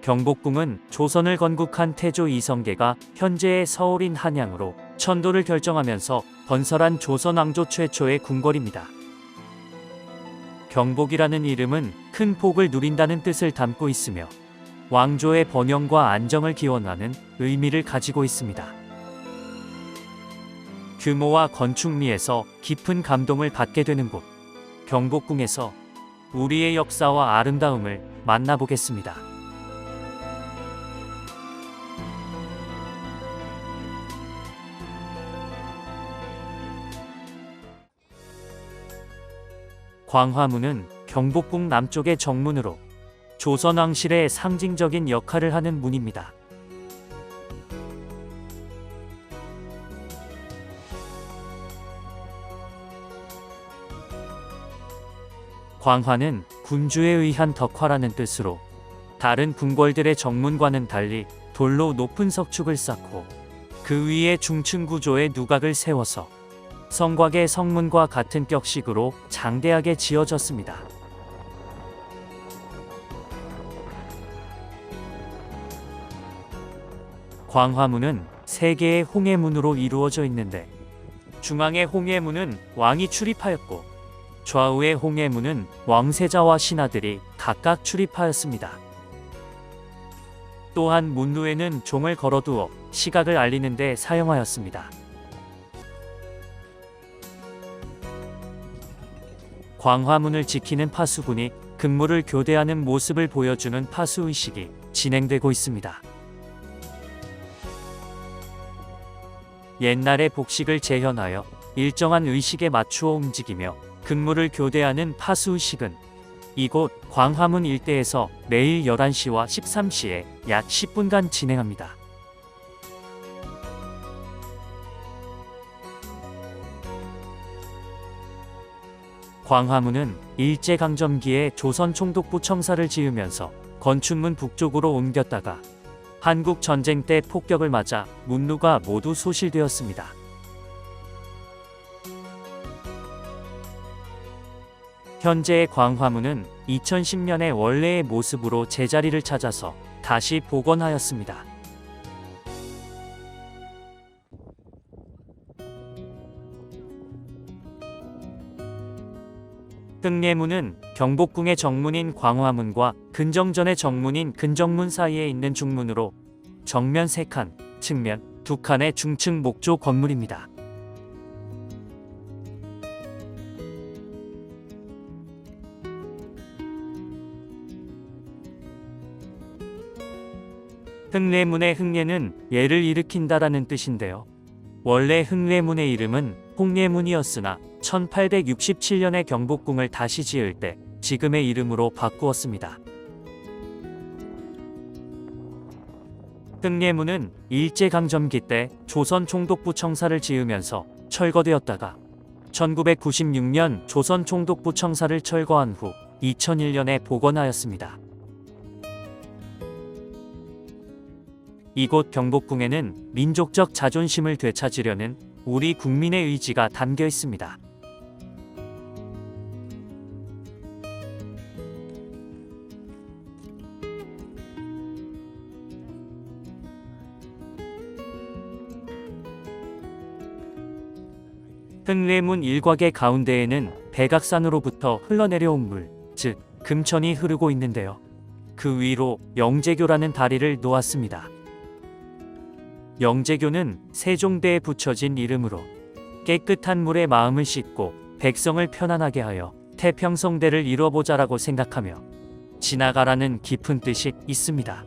경복궁은 조선을 건국한 태조 이성계가 현재의 서울인 한양으로 천도를 결정하면서 건설한 조선 왕조 최초의 궁궐입니다. 경복이라는 이름은 큰 복을 누린다는 뜻을 담고 있으며 왕조의 번영과 안정을 기원하는 의미를 가지고 있습니다. 규모와 건축미에서 깊은 감동을 받게 되는 곳, 경복궁에서 우리의 역사와 아름다움을 만나보겠습니다. 광화문은 경복궁 남쪽의 정문으로 조선 왕실의 상징적인 역할을 하는 문입니다. 광화는 군주에 의한 덕화라는 뜻으로 다른 궁궐들의 정문과는 달리 돌로 높은 석축을 쌓고 그 위에 중층 구조의 누각을 세워서 성곽의 성문과 같은 격식으로 장대하게 지어졌습니다. 광화문은 3개의 홍해문으로 이루어져 있는데 중앙의 홍해문은 왕이 출입하였고 좌우의 홍해문은 왕세자와 신하들이 각각 출입하였습니다. 또한 문루에는 종을 걸어두어 시각을 알리는 데 사용하였습니다. 광화문을 지키는 파수군이 근무를 교대하는 모습을 보여주는 파수의식이 진행되고 있습니다. 옛날의 복식을 재현하여 일정한 의식에 맞추어 움직이며 근무를 교대하는 파수의식은 이곳 광화문 일대에서 매일 11시와 13시에 약 10분간 진행합니다. 광화문은 일제강점기에 조선 총독부 청사를 지으면서 건춘문 북쪽으로 옮겼다가 한국 전쟁 때 폭격을 맞아 문루가 모두 소실되었습니다. 현재의 광화문은 2010년에 원래의 모습으로 제자리를 찾아서 다시 복원하였습니다. 흑례문은 경복궁의 정문인 광화문과 근정전의 정문인 근정문 사이에 있는 중문으로 정면 3칸, 측면 2칸의 중층 목조 건물입니다. 흑례문의 흑례는 예를 일으킨다라는 뜻인데요. 원래 흑례문의 이름은 홍례문이었으나 1867년에 경복궁을 다시 지을 때 지금의 이름으로 바꾸었습니다. 흑례문은 일제강점기 때 조선 총독부 청사를 지으면서 철거되었다가 1996년 조선 총독부 청사를 철거한 후 2001년에 복원하였습니다. 이곳 경복궁에는 민족적 자존심을 되찾으려는 우리 국민의 의지가 담겨 있습니다. 흑례문 일곽의 가운데에는 백악산으로부터 흘러내려온 물, 즉 금천이 흐르고 있는데요. 그 위로 영제교라는 다리를 놓았습니다. 영제교는 세종대에 붙여진 이름으로 깨끗한 물에 마음을 씻고 백성을 편안하게 하여 태평성대를 이뤄보자라고 생각하며 지나가라는 깊은 뜻이 있습니다.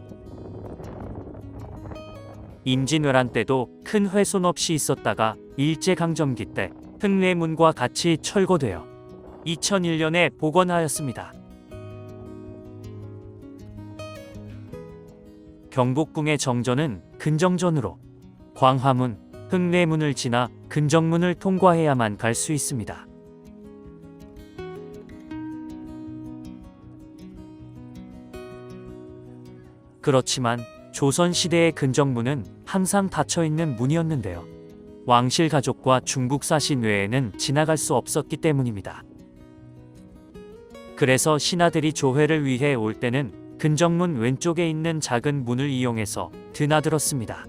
임진왜란 때도 큰 훼손 없이 있었다가 일제강점기 때 흑례문과 같이 철거되어 2001년에 복원하였습니다. 경복궁의 정전은 근정전으로 광화문, 흑례문을 지나 근정문을 통과해야만 갈 수 있습니다. 그렇지만 조선시대의 근정문은 항상 닫혀있는 문이었는데요. 왕실 가족과 중국 사신 외에는 지나갈 수 없었기 때문입니다. 그래서 신하들이 조회를 위해 올 때는 근정문 왼쪽에 있는 작은 문을 이용해서 드나들었습니다.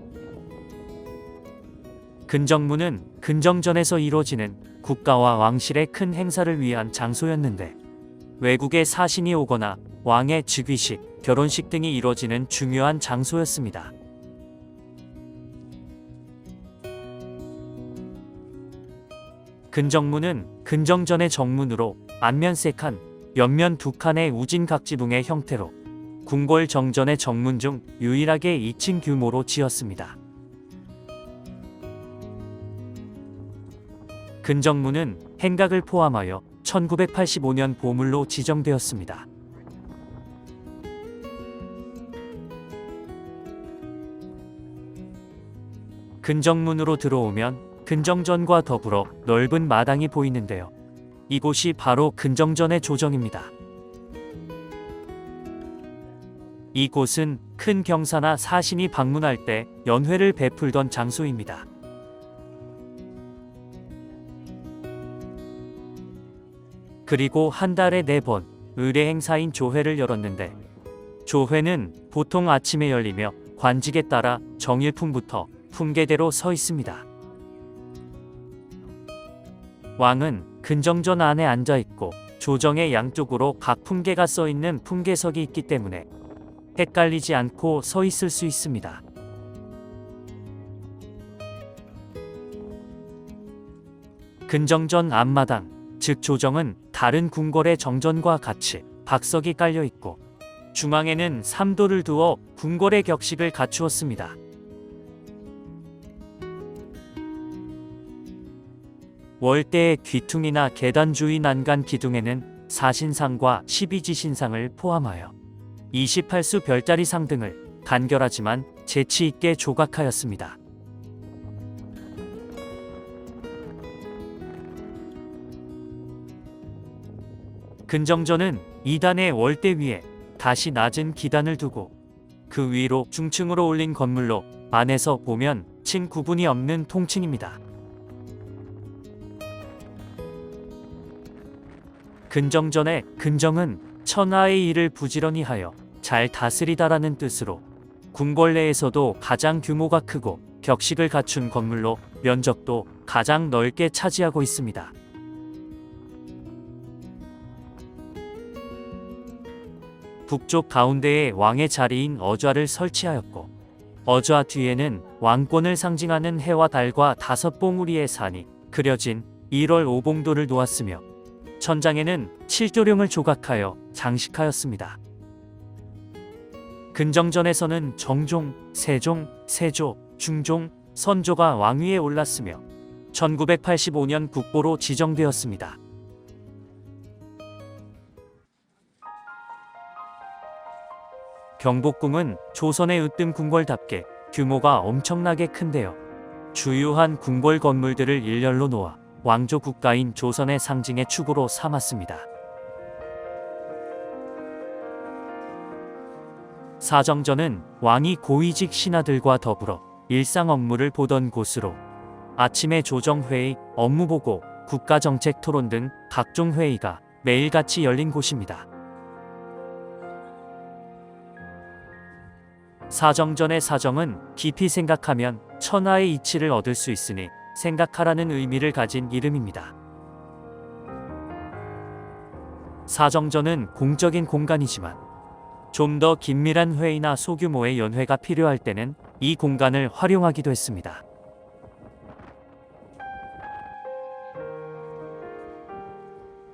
근정문은 근정전에서 이루어지는 국가와 왕실의 큰 행사를 위한 장소였는데 외국의 사신이 오거나 왕의 즉위식, 결혼식 등이 이루어지는 중요한 장소였습니다. 근정문은 근정전의 정문으로 안면 3칸, 옆면 2칸의 우진각지붕의 형태로 궁궐 정전의 정문 중 유일하게 2층 규모로 지었습니다. 근정문은 행각을 포함하여 1985년 보물로 지정되었습니다. 근정문으로 들어오면 근정전과 더불어 넓은 마당이 보이는데요. 이곳이 바로 근정전의 조정입니다. 이곳은 큰 경사나 사신이 방문할 때 연회를 베풀던 장소입니다. 그리고 한 달에 4번 의례 행사인 조회를 열었는데 조회는 보통 아침에 열리며 관직에 따라 정일품부터 품계대로 서 있습니다. 왕은 근정전 안에 앉아 있고 조정의 양쪽으로 각 품계가 써 있는 품계석이 있기 때문에 헷갈리지 않고 서 있을 수 있습니다. 근정전 앞마당, 즉 조정은 다른 궁궐의 정전과 같이 박석이 깔려 있고 중앙에는 삼도를 두어 궁궐의 격식을 갖추었습니다. 월대의 귀퉁이나 계단 주위 난간 기둥에는 사신상과 12지신상을 포함하여 28수 별자리상 등을 간결하지만 재치 있게 조각하였습니다. 근정전은 2단의 월대 위에 다시 낮은 기단을 두고 그 위로 중층으로 올린 건물로 안에서 보면 층 구분이 없는 통층입니다. 근정전의 근정은 천하의 일을 부지런히 하여 잘 다스리다라는 뜻으로 궁궐 내에서도 가장 규모가 크고 격식을 갖춘 건물로 면적도 가장 넓게 차지하고 있습니다. 북쪽 가운데에 왕의 자리인 어좌를 설치하였고 어좌 뒤에는 왕권을 상징하는 해와 달과 5봉우리의 산이 그려진 1월 5봉도를 놓았으며 천장에는 7조령을 조각하여 장식하였습니다. 근정전에서는 정종, 세종, 세조, 중종, 선조가 왕위에 올랐으며 1985년 국보로 지정되었습니다. 경복궁은 조선의 으뜸 궁궐답게 규모가 엄청나게 큰데요. 주요한 궁궐 건물들을 일렬로 놓아 왕조 국가인 조선의 상징의 축으로 삼았습니다. 사정전은 왕이 고위직 신하들과 더불어 일상 업무를 보던 곳으로 아침에 조정회의, 업무보고, 국가정책 토론 등 각종 회의가 매일같이 열린 곳입니다. 사정전의 사정은 깊이 생각하면 천하의 이치를 얻을 수 있으니 생각하라는 의미를 가진 이름입니다. 사정전은 공적인 공간이지만 좀 더 긴밀한 회의나 소규모의 연회가 필요할 때는 이 공간을 활용하기도 했습니다.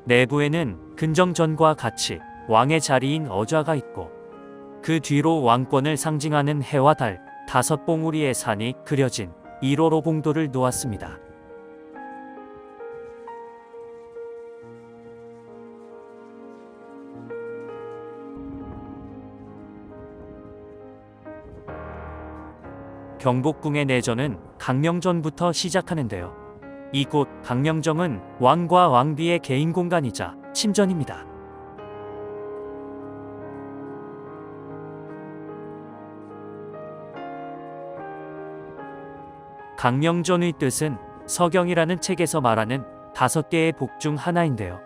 내부에는 근정전과 같이 왕의 자리인 어좌가 있고 그 뒤로 왕권을 상징하는 해와 달, 5봉우리의 산이 그려진 1월 5봉도를 놓았습니다. 경복궁의 내전은 강명전부터 시작하는데요. 이곳 강명정은 왕과 왕비의 개인 공간이자 침전입니다. 강명전의 뜻은 서경이라는 책에서 말하는 5개의 복 중 하나인데요.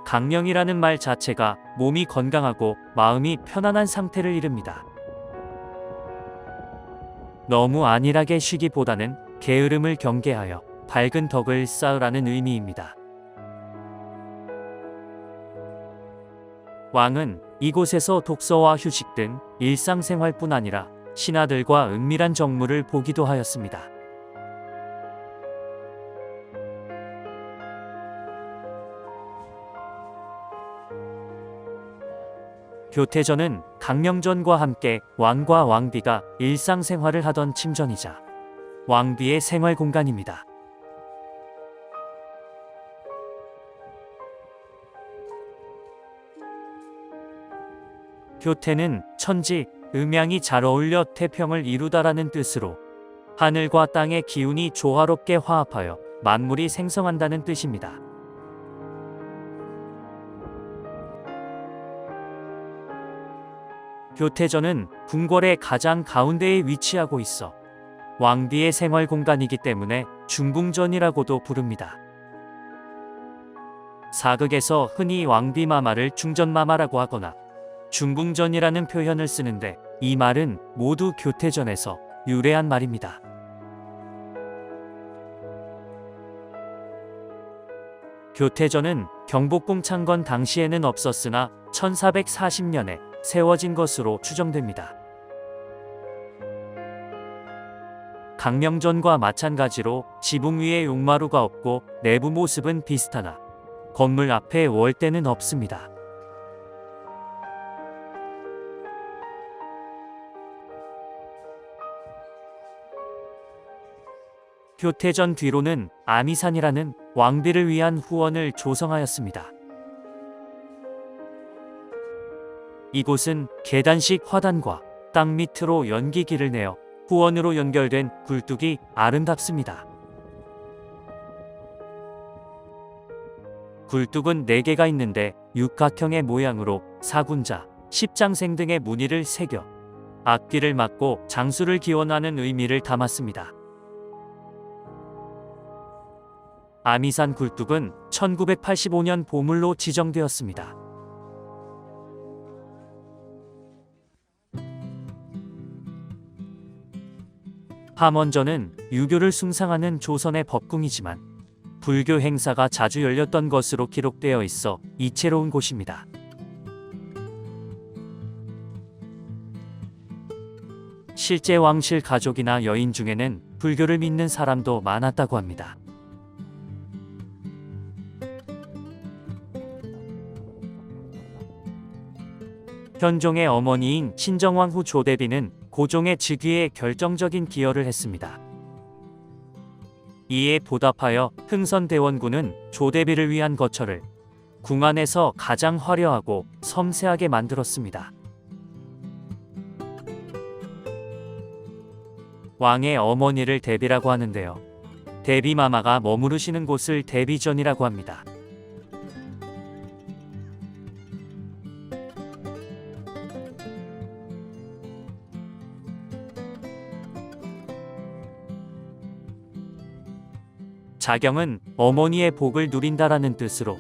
강명이라는 말 자체가 몸이 건강하고 마음이 편안한 상태를 이릅니다. 너무 안일하게 쉬기보다는 게으름을 경계하여 밝은 덕을 쌓으라는 의미입니다. 왕은 이곳에서 독서와 휴식 등 일상생활뿐 아니라 신하들과 은밀한 정무를 보기도 하였습니다. 교태전은 강명전과 함께 왕과 왕비가 일상생활을 하던 침전이자 왕비의 생활 공간입니다. 교태는 천지, 음양이 잘 어울려 태평을 이루다라는 뜻으로 하늘과 땅의 기운이 조화롭게 화합하여 만물이 생성한다는 뜻입니다. 교태전은 궁궐의 가장 가운데에 위치하고 있어 왕비의 생활 공간이기 때문에 중궁전이라고도 부릅니다. 사극에서 흔히 왕비마마를 중전마마라고 하거나 중궁전이라는 표현을 쓰는데 이 말은 모두 교태전에서 유래한 말입니다. 교태전은 경복궁 창건 당시에는 없었으나 1440년에 세워진 것으로 추정됩니다. 강명전과 마찬가지로 지붕 위에 용마루가 없고 내부 모습은 비슷하나 건물 앞에 월대는 없습니다. 교태전 뒤로는 아미산이라는 왕비를 위한 후원을 조성하였습니다. 이곳은 계단식 화단과 땅 밑으로 연기기를 내어 후원으로 연결된 굴뚝이 아름답습니다. 굴뚝은 4개가 있는데 육각형의 모양으로 사군자, 십장생 등의 무늬를 새겨 앞길을 막고 장수를 기원하는 의미를 담았습니다. 아미산 굴뚝은 1985년 보물로 지정되었습니다. 함원전은 유교를 숭상하는 조선의 법궁이지만 불교 행사가 자주 열렸던 것으로 기록되어 있어 이채로운 곳입니다. 실제 왕실 가족이나 여인 중에는 불교를 믿는 사람도 많았다고 합니다. 현종의 어머니인 친정왕 후 조대비는 고종의 즉위에 결정적인 기여를 했습니다. 이에 보답하여 흥선대원군은 조대비를 위한 거처를 궁 안에서 가장 화려하고 섬세하게 만들었습니다. 왕의 어머니를 대비라고 하는데요. 대비마마가 머무르시는 곳을 대비전이라고 합니다. 자경은 어머니의 복을 누린다라는 뜻으로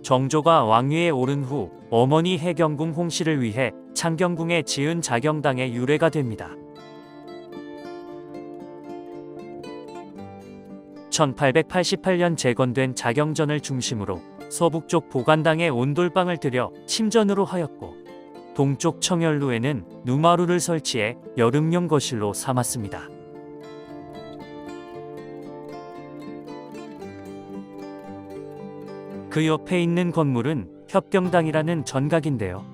정조가 왕위에 오른 후 어머니 해경궁 홍씨를 위해 창경궁에 지은 자경당의 유래가 됩니다. 1888년 재건된 자경전을 중심으로 서북쪽 보간당에 온돌방을 들여 침전으로 하였고 동쪽 청열루에는 누마루를 설치해 여름용 거실로 삼았습니다. 그 옆에 있는 건물은 협경당이라는 전각인데요.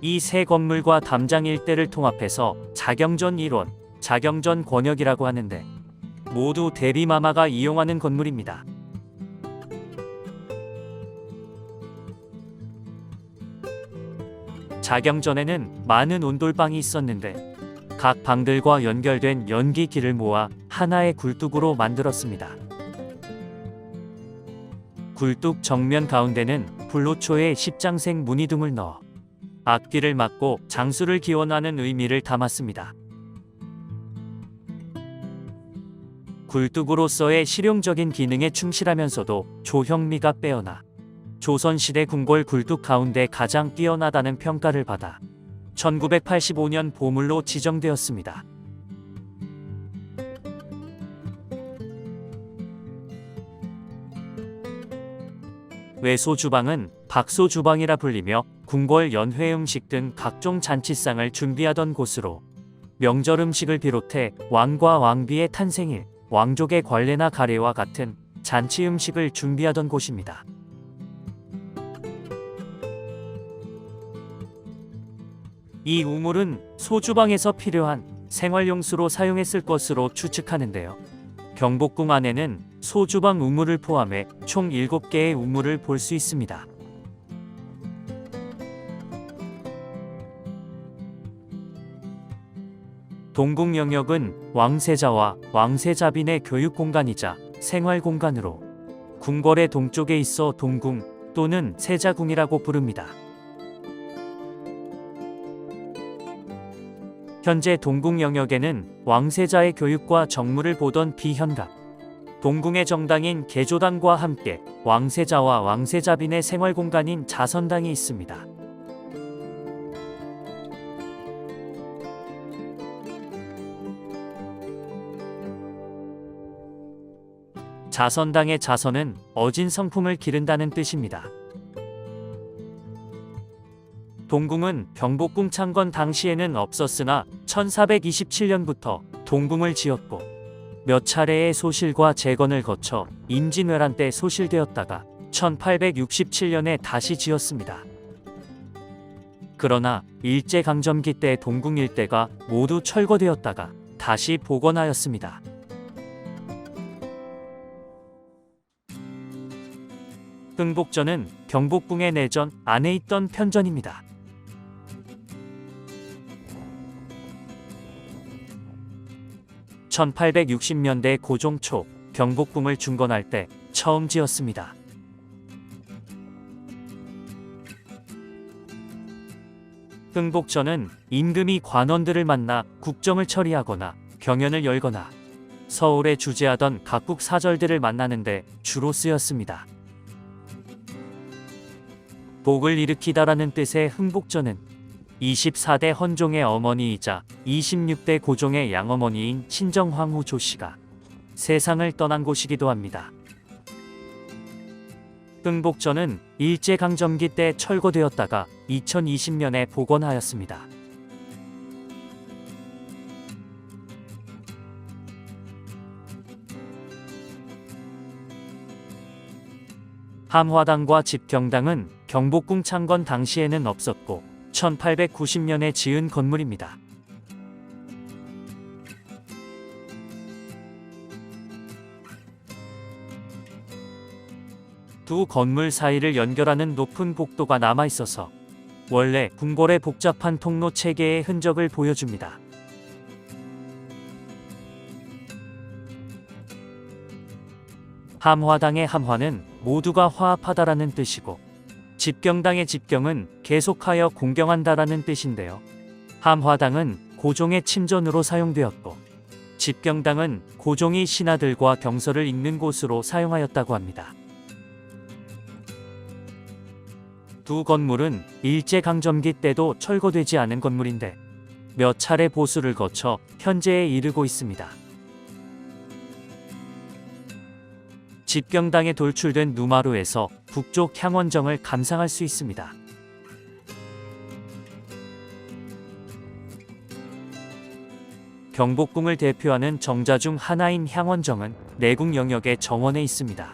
이 세 건물과 담장 일대를 통합해서 자경전 일원, 자경전 권역이라고 하는데 모두 대비마마가 이용하는 건물입니다. 자경전에는 많은 온돌방이 있었는데 각 방들과 연결된 연기기를 모아 하나의 굴뚝으로 만들었습니다. 굴뚝 정면 가운데는 불로초에 십장생 무늬등을 넣어 앞길을 막고 장수를 기원하는 의미를 담았습니다. 굴뚝으로서의 실용적인 기능에 충실하면서도 조형미가 빼어나 조선시대 궁궐 굴뚝 가운데 가장 뛰어나다는 평가를 받아 1985년 보물로 지정되었습니다. 외소주방은 박소주방이라 불리며 궁궐 연회 음식 등 각종 잔치상을 준비하던 곳으로 명절 음식을 비롯해 왕과 왕비의 탄생일, 왕족의 관례나 가례와 같은 잔치 음식을 준비하던 곳입니다. 이 우물은 소주방에서 필요한 생활용수로 사용했을 것으로 추측하는데요. 경복궁 안에는 소주방 우물을 포함해 총 7개의 우물을 볼 수 있습니다. 동궁 영역은 왕세자와 왕세자빈의 교육 공간이자 생활 공간으로 궁궐의 동쪽에 있어 동궁 또는 세자궁이라고 부릅니다. 현재 동궁 영역에는 왕세자의 교육과 정무를 보던 비현각, 동궁의 정당인 계조당과 함께 왕세자와 왕세자빈의 생활 공간인 자선당이 있습니다. 자선당의 자선은 어진 성품을 기른다는 뜻입니다. 동궁은 경복궁 창건 당시에는 없었으나 1427년부터 동궁을 지었고 몇 차례의 소실과 재건을 거쳐 임진왜란 때 소실되었다가 1867년에 다시 지었습니다. 그러나 일제강점기 때 동궁 일대가 모두 철거되었다가 다시 복원하였습니다. 흥복전은 경복궁의 내전 안에 있던 편전입니다. (1860년대) 고종 초 경복궁을 중건할 때 처음 지었습니다. 흥복전은 임금이 관원들을 만나 국정을 처리하거나 경연을 열거나 서울에 주재하던 각국 사절들을 만나는데 주로 쓰였습니다. 복을 일으키다라는 뜻의 흥복전은 24대 헌종의 어머니이자 26대 고종의 양어머니인 친정황후 조씨가 세상을 떠난 곳이기도 합니다. 흥복전은 일제강점기 때 철거되었다가 2020년에 복원하였습니다. 함화당과 집경당은 경복궁 창건 당시에는 없었고 1890년에 지은 건물입니다. 두 건물 사이를 연결하는 높은 복도가 남아 있어서 원래 궁궐의 복잡한 통로 체계의 흔적을 보여줍니다. 함화당의 함화는 모두가 화합하다라는 뜻이고 집경당의 집경은 계속하여 공경한다라는 뜻인데요. 함화당은 고종의 침전으로 사용되었고 집경당은 고종이 신하들과 경서를 읽는 곳으로 사용하였다고 합니다. 두 건물은 일제강점기 때도 철거되지 않은 건물인데 몇 차례 보수를 거쳐 현재에 이르고 있습니다. 집경당에 돌출된 누마루에서 북쪽 향원정을 감상할 수 있습니다. 경복궁을 대표하는 정자 중 하나인 향원정은 내궁 영역의 정원에 있습니다.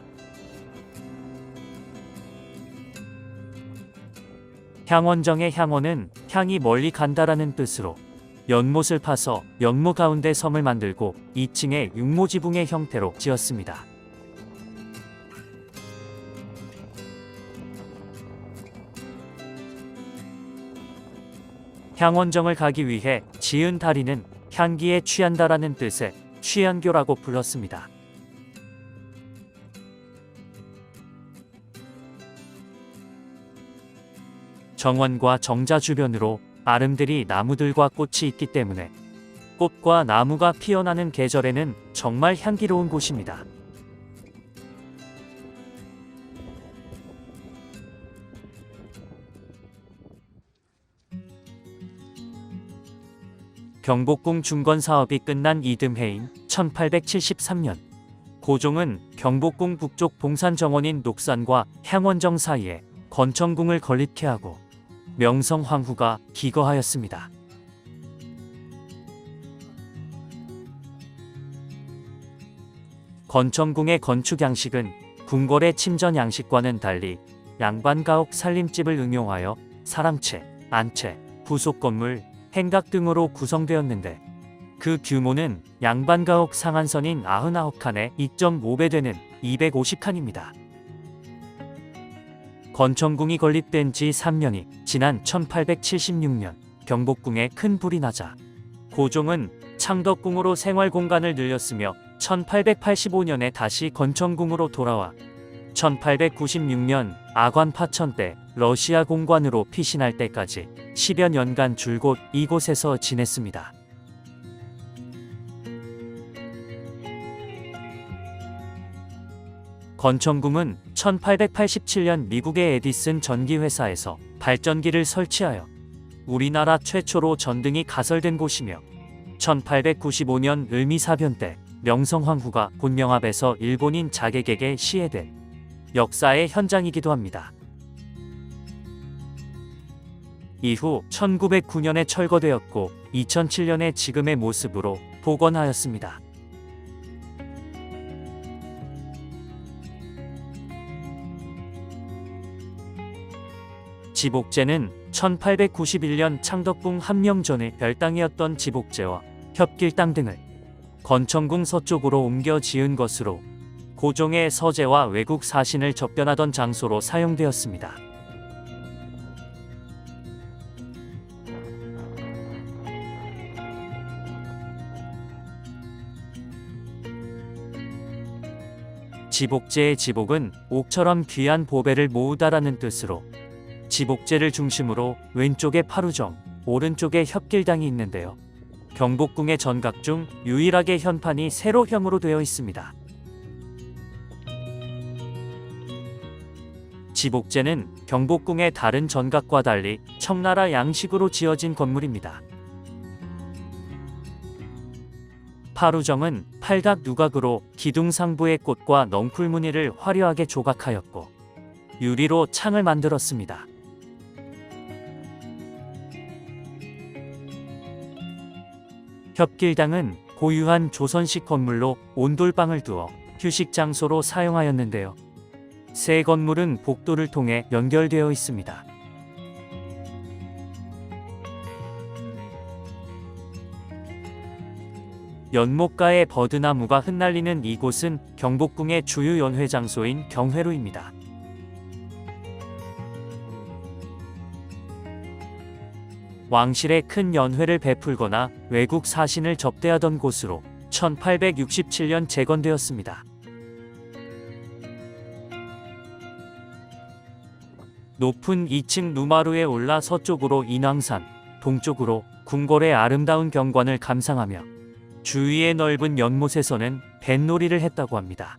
향원정의 향원은 향이 멀리 간다라는 뜻으로 연못을 파서 연못 가운데 섬을 만들고 2층에 육모지붕의 형태로 지었습니다. 향원정을 가기 위해 지은 다리는 향기에 취한다라는 뜻의 취향교라고 불렀습니다. 정원과 정자 주변으로 아름드리 나무들과 꽃이 있기 때문에 꽃과 나무가 피어나는 계절에는 정말 향기로운 곳입니다. 경복궁 중건 사업이 끝난 이듬해인 1873년 고종은 경복궁 북쪽 봉산 정원인 녹산과 향원정 사이에 건천궁을 건립케 하고 명성 황후가 기거하였습니다. 건천궁의 건축 양식은 궁궐의 침전 양식과는 달리 양반가옥 살림집을 응용하여 사랑채, 안채, 부속 건물, 행각 등으로 구성되었는데 그 규모는 양반가옥 상한선인 99칸의 2.5배 되는 250칸입니다. 건천궁이 건립된 지 3년이 지난 1876년 경복궁에 큰 불이 나자 고종은 창덕궁으로 생활 공간을 늘렸으며 1885년에 다시 건천궁으로 돌아와 1896년 아관 파천 때 러시아 공관으로 피신할 때까지 10여 년간 줄곧 이곳에서 지냈습니다. 건천궁은 1887년 미국의 에디슨 전기회사에서 발전기를 설치하여 우리나라 최초로 전등이 가설된 곳이며 1895년 을미사변 때 명성황후가 본명합에서 일본인 자객에게 시해된 역사의 현장이기도 합니다. 이후 1909년에 철거되었고 2007년에 지금의 모습으로 복원하였습니다. 지복제는 1891년 창덕궁 함명 전에 별당이었던 지복제와 협길당 등을 건천궁 서쪽으로 옮겨 지은 것으로 고종의 서재와 외국 사신을 접견하던 장소로 사용되었습니다. 지복제의 지복은 옥처럼 귀한 보배를 모으다라는 뜻으로 지복제를 중심으로 왼쪽에 파루정, 오른쪽에 협길당이 있는데요. 경복궁의 전각 중 유일하게 현판이 세로형으로 되어 있습니다. 지복제는 경복궁의 다른 전각과 달리 청나라 양식으로 지어진 건물입니다. 파루정은 팔각 누각으로 기둥 상부의 꽃과 넝쿨 무늬를 화려하게 조각하였고 유리로 창을 만들었습니다. 협길당은 고유한 조선식 건물로 온돌방을 두어 휴식 장소로 사용하였는데요. 세 건물은 복도를 통해 연결되어 있습니다. 연못가의 버드나무가 흩날리는 이곳은 경복궁의 주요 연회 장소인 경회로입니다. 왕실의 큰 연회를 베풀거나 외국 사신을 접대하던 곳으로 1867년 재건되었습니다. 높은 2층 누마루에 올라 서쪽으로 인왕산, 동쪽으로 궁궐의 아름다운 경관을 감상하며 주위의 넓은 연못에서는 뱃놀이를 했다고 합니다.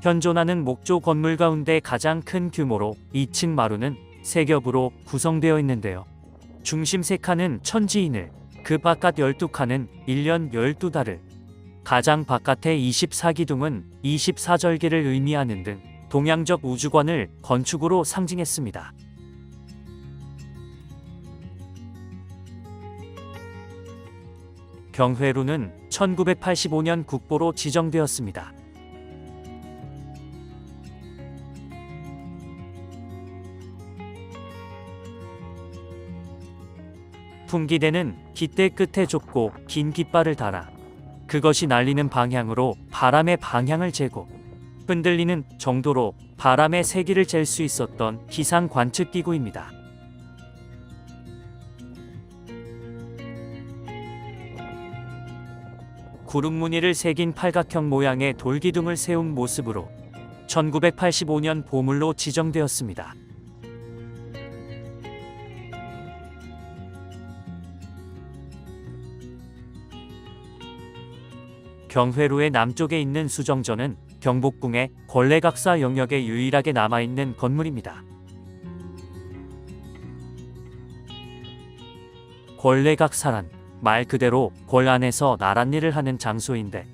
현존하는 목조 건물 가운데 가장 큰 규모로 2층 마루는 세 겹으로 구성되어 있는데요. 중심 3칸은 천지인을, 그 바깥 12칸은 1년 12달을, 가장 바깥의 24기둥은 24절기를 의미하는 등 동양적 우주관을 건축으로 상징했습니다. 경회로는 1985년 국보로 지정되었습니다. 풍기대는 깃대 끝에 좁고 긴 깃발을 달아 그것이 날리는 방향으로 바람의 방향을 재고 흔들리는 정도로 바람의 세기를 잴 수 있었던 기상 관측기구입니다. 구름 무늬를 새긴 팔각형 모양의 돌기둥을 세운 모습으로 1985년 보물로 지정되었습니다. 경회로의 남쪽에 있는 수정전은 경복궁의 권례각사 영역에 유일하게 남아있는 건물입니다. 권례각사란 말 그대로 궐 안에서 나랏일을 하는 장소인데,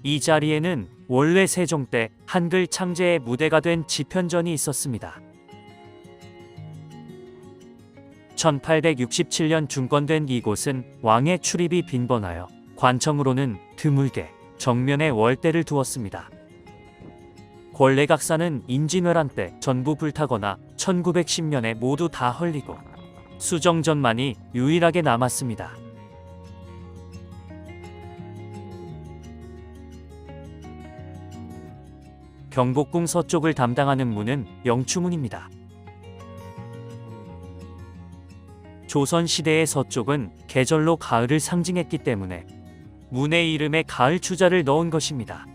이 자리에는 원래 세종 때 한글 창제의 무대가 된 지편전이 있었습니다. 1867년 중건된 이곳은 왕의 출입이 빈번하여 관청으로는 드물게 정면에 월대를 두었습니다. 권례각사는 임진왜란 때 전부 불타거나 1910년에 모두 다 헐리고 수정전만이 유일하게 남았습니다. 경복궁 서쪽을 담당하는 문은 영추문입니다. 조선시대의 서쪽은 계절로 가을을 상징했기 때문에 문의 이름에 가을 추자를 넣은 것입니다.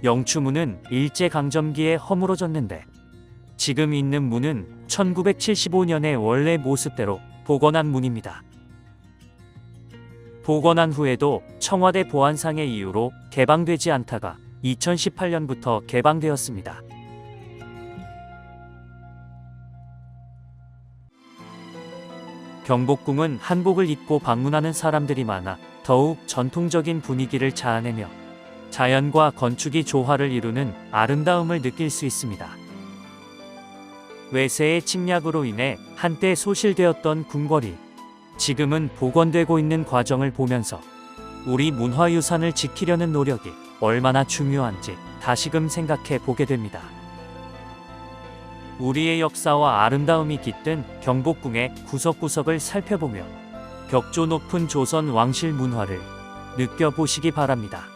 영추문은 일제강점기에 허물어졌는데, 지금 있는 문은 1975년에 원래 모습대로 복원한 문입니다. 복원한 후에도 청와대 보안상의 이유로 개방되지 않다가 2018년부터 개방되었습니다. 경복궁은 한복을 입고 방문하는 사람들이 많아 더욱 전통적인 분위기를 자아내며 자연과 건축이 조화를 이루는 아름다움을 느낄 수 있습니다. 외세의 침략으로 인해 한때 소실되었던 궁궐이 지금은 복원되고 있는 과정을 보면서 우리 문화유산을 지키려는 노력이 얼마나 중요한지 다시금 생각해 보게 됩니다. 우리의 역사와 아름다움이 깃든 경복궁의 구석구석을 살펴보며 격조 높은 조선 왕실 문화를 느껴보시기 바랍니다.